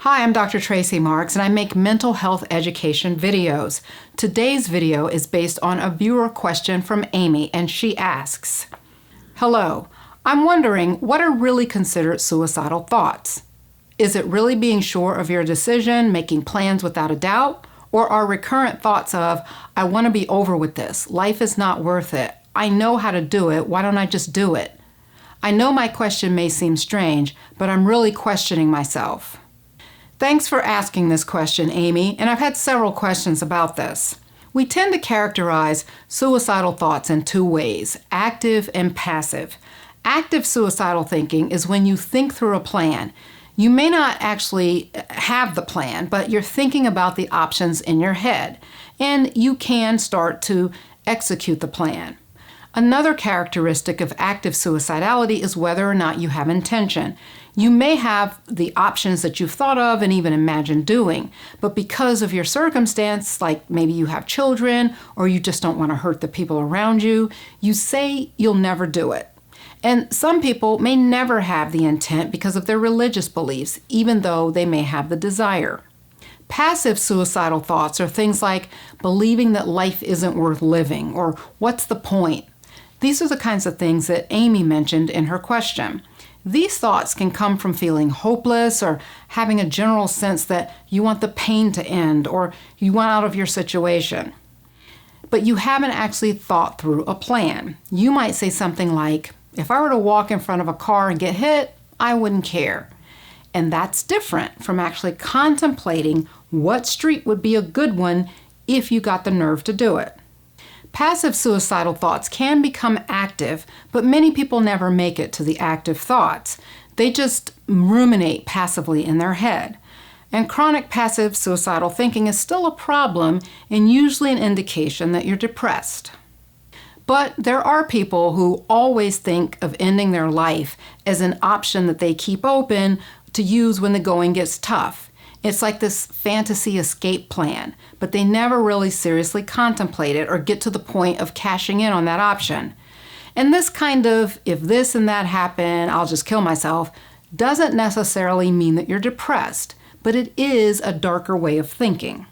Hi, I'm Dr. Tracey Marks, and I make mental health education videos. Today's video is based on a viewer question from Amy, and she asks, "Hello, I'm wondering what are really considered suicidal thoughts? Is it really being sure of your decision, making plans without a doubt? Or are recurrent thoughts of, I want to be over with this, life is not worth it, I know how to do it, why don't I just do it? I know my question may seem strange, but I'm really questioning myself." Thanks for asking this question, Amy, and I've had several questions about this. We tend to characterize suicidal thoughts in two ways, active and passive. Active suicidal thinking is when you think through a plan. You may not actually have the plan, but you're thinking about the options in your head, and you can start to execute the plan. Another characteristic of active suicidality is whether or not you have intention. You may have the options that you've thought of and even imagined doing, but because of your circumstance, like maybe you have children or you just don't want to hurt the people around you, you say you'll never do it. And some people may never have the intent because of their religious beliefs, even though they may have the desire. Passive suicidal thoughts are things like believing that life isn't worth living or what's the point? These are the kinds of things that Amy mentioned in her question. These thoughts can come from feeling hopeless or having a general sense that you want the pain to end or you want out of your situation. But you haven't actually thought through a plan. You might say something like, if I were to walk in front of a car and get hit, I wouldn't care. And that's different from actually contemplating what street would be a good one if you got the nerve to do it. Passive suicidal thoughts can become active, but many people never make it to the active thoughts. They just ruminate passively in their head. And chronic passive suicidal thinking is still a problem and usually an indication that you're depressed. But there are people who always think of ending their life as an option that they keep open to use when the going gets tough. It's like this fantasy escape plan, but they never really seriously contemplate it or get to the point of cashing in on that option. And this kind of, if this and that happen, I'll just kill myself, doesn't necessarily mean that you're depressed, but it is a darker way of thinking.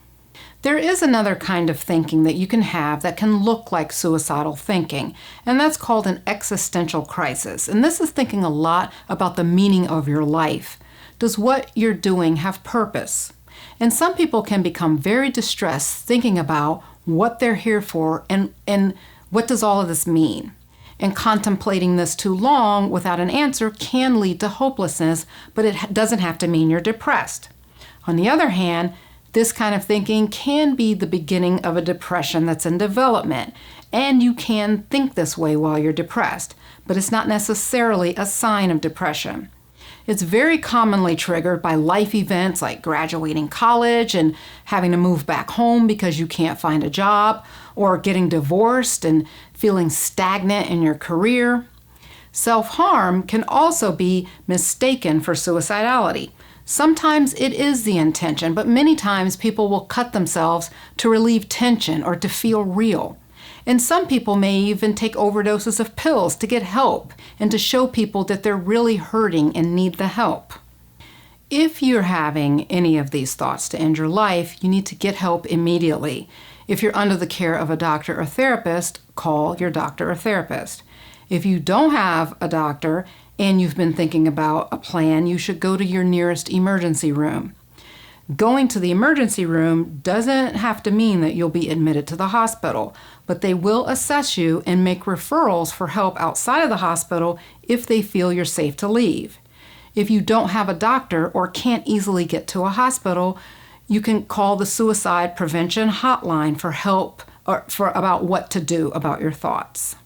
There is another kind of thinking that you can have that can look like suicidal thinking, and that's called an existential crisis. And this is thinking a lot about the meaning of your life. Does what you're doing have purpose? And some people can become very distressed thinking about what they're here for and what does all of this mean? And contemplating this too long without an answer can lead to hopelessness, but it doesn't have to mean you're depressed. On the other hand, this kind of thinking can be the beginning of a depression that's in development, and you can think this way while you're depressed, but it's not necessarily a sign of depression. It's very commonly triggered by life events like graduating college and having to move back home because you can't find a job, or getting divorced and feeling stagnant in your career. Self-harm can also be mistaken for suicidality. Sometimes it is the intention, but many times people will cut themselves to relieve tension or to feel real. And some people may even take overdoses of pills to get help and to show people that they're really hurting and need the help. If you're having any of these thoughts to end your life, you need to get help immediately. If you're under the care of a doctor or therapist, call your doctor or therapist. If you don't have a doctor and you've been thinking about a plan, you should go to your nearest emergency room. Going to the emergency room doesn't have to mean that you'll be admitted to the hospital, but they will assess you and make referrals for help outside of the hospital if they feel you're safe to leave. If you don't have a doctor or can't easily get to a hospital, you can call the suicide prevention hotline for help or about what to do about your thoughts.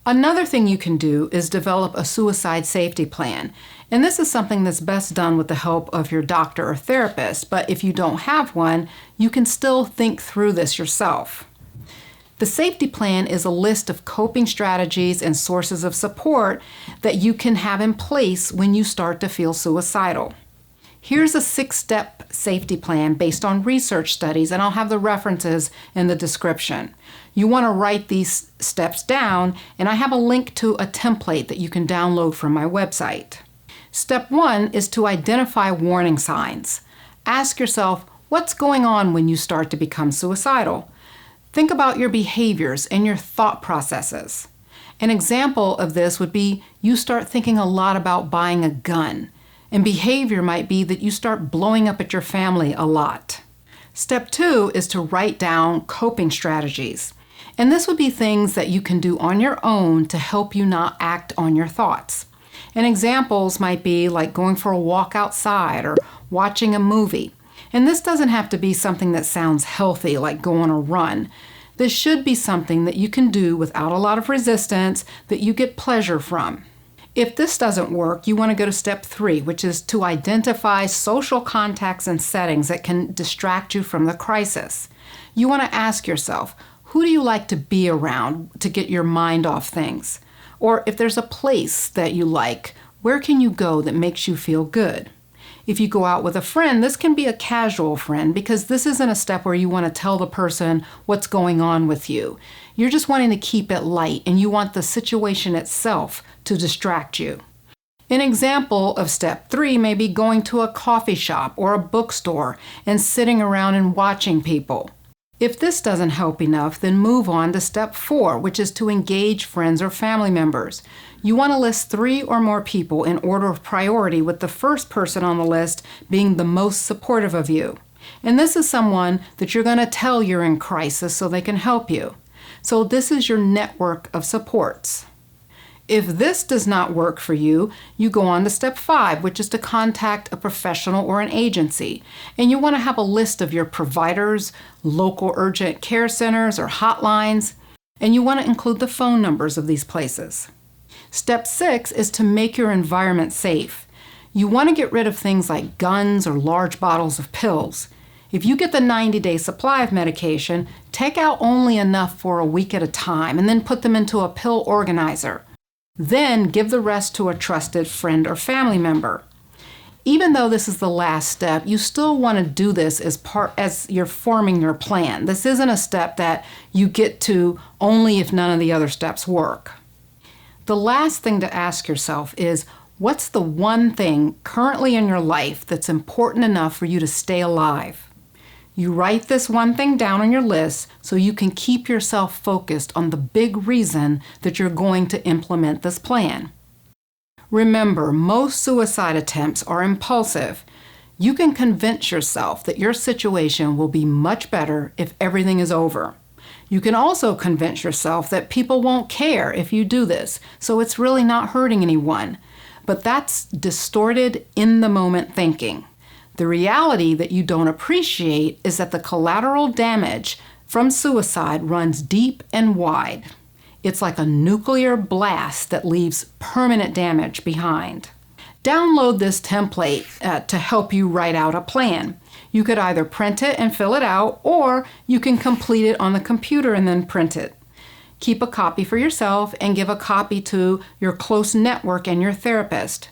Another thing you can do is develop a suicide safety plan. And this is something that's best done with the help of your doctor or therapist, but if you don't have one, you can still think through this yourself. The safety plan is a list of coping strategies and sources of support that you can have in place when you start to feel suicidal. Here's a 6-step safety plan based on research studies, and I'll have the references in the description. You want to write these steps down, and I have a link to a template that you can download from my website. Step 1 is to identify warning signs. Ask yourself, what's going on when you start to become suicidal? Think about your behaviors and your thought processes. An example of this would be you start thinking a lot about buying a gun, and behavior might be that you start blowing up at your family a lot. Step 2 is to write down coping strategies. And this would be things that you can do on your own to help you not act on your thoughts. And examples might be like going for a walk outside or watching a movie. And this doesn't have to be something that sounds healthy, like go on a run. This should be something that you can do without a lot of resistance that you get pleasure from. If this doesn't work, you want to go to step 3, which is to identify social contacts and settings that can distract you from the crisis. You want to ask yourself, who do you like to be around to get your mind off things? Or if there's a place that you like, where can you go that makes you feel good? If you go out with a friend, this can be a casual friend because this isn't a step where you want to tell the person what's going on with you. You're just wanting to keep it light and you want the situation itself to distract you. An example of step 3 may be going to a coffee shop or a bookstore and sitting around and watching people. If this doesn't help enough, then move on to step 4, which is to engage friends or family members. You want to list 3 or more people in order of priority, with the first person on the list being the most supportive of you. And this is someone that you're going to tell you're in crisis so they can help you. So this is your network of supports. If this does not work for you, you go on to step 5, which is to contact a professional or an agency. And you want to have a list of your providers, local urgent care centers or hotlines, and you want to include the phone numbers of these places. Step 6 is to make your environment safe. You want to get rid of things like guns or large bottles of pills. If you get the 90-day supply of medication, take out only enough for a week at a time and then put them into a pill organizer. Then give the rest to a trusted friend or family member. Even though this is the last step, you still want to do this as you're forming your plan. This isn't a step that you get to only if none of the other steps work. The last thing to ask yourself is, what's the one thing currently in your life that's important enough for you to stay alive? You write this one thing down on your list so you can keep yourself focused on the big reason that you're going to implement this plan. Remember, most suicide attempts are impulsive. You can convince yourself that your situation will be much better if everything is over. You can also convince yourself that people won't care if you do this, so it's really not hurting anyone. But that's distorted in-the-moment thinking. The reality that you don't appreciate is that the collateral damage from suicide runs deep and wide. It's like a nuclear blast that leaves permanent damage behind. Download this template to help you write out a plan. You could either print it and fill it out, or you can complete it on the computer and then print it. Keep a copy for yourself and give a copy to your close network and your therapist.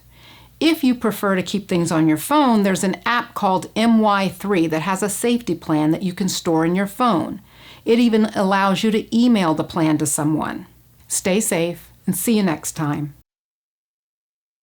If you prefer to keep things on your phone, there's an app called MY3 that has a safety plan that you can store in your phone. It even allows you to email the plan to someone. Stay safe and see you next time.